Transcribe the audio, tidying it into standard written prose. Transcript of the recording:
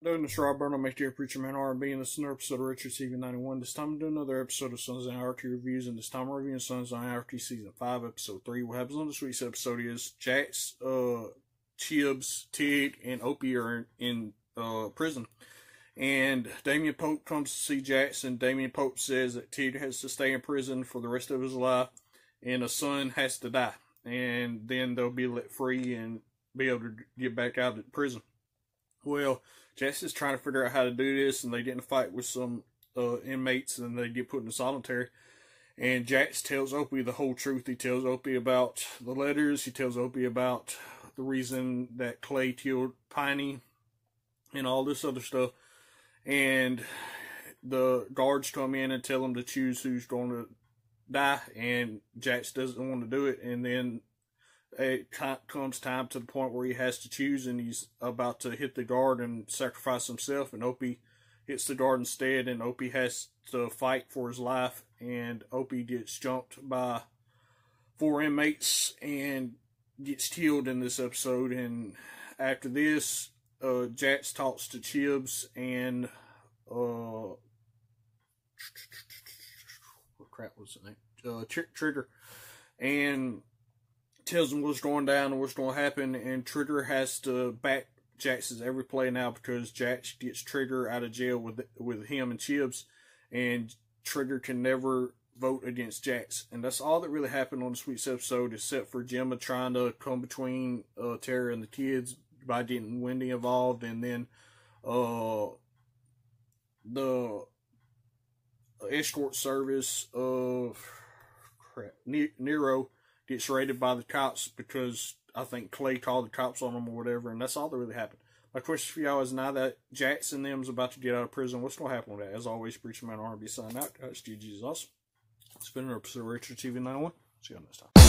Doing the Straw Burn, I'm dear Preacher Man R&B, and this is another episode of Richard TV 91. This time I'm doing another episode of Sons of Anarchy reviews, and this time I'm reviewing Sons of Anarchy Season 5, Episode 3. What happens on this week's episode is Jax, Chibs, Tig, and Opie are in prison. And Damian Pope comes to see Jax, and Damian Pope says that Tig has to stay in prison for the rest of his life, and a son has to die. And then they'll be let free and be able to get back out of prison. Well, Jax is trying to figure out how to do this, and they get in a fight with some inmates, and they get put in solitary. And Jax tells Opie the whole truth. He tells Opie about the letters. He tells Opie about the reason that Clay killed Piney and all this other stuff. And the guards come in and tell him to choose who's going to die, and Jax doesn't want to do it. And then it comes time to the point where he has to choose, and he's about to hit the guard and sacrifice himself, and Opie hits the guard instead, and Opie has to fight for his life, and Opie gets jumped by 4 inmates and gets killed in this episode. And after this, Jax talks to Chibs and what crap was the name? Trigger, and tells him what's going down and what's going to happen, and Trigger has to back Jax's every play now because Jax gets Trigger out of jail with him and Chibs, and Trigger can never vote against Jax. And that's all that really happened on this week's episode, except for Gemma trying to come between Tara and the kids by getting Wendy involved, and then the escort service of Nero gets raided by the cops because I think Clay called the cops on them or whatever, and that's all that really happened. My question for y'all is, now that Jax and them's about to get out of prison, what's going to happen with that? As always, Preacher Man R&B signing out. Guys, GG is awesome. It's been an episode of Richard TV 91. See you next time.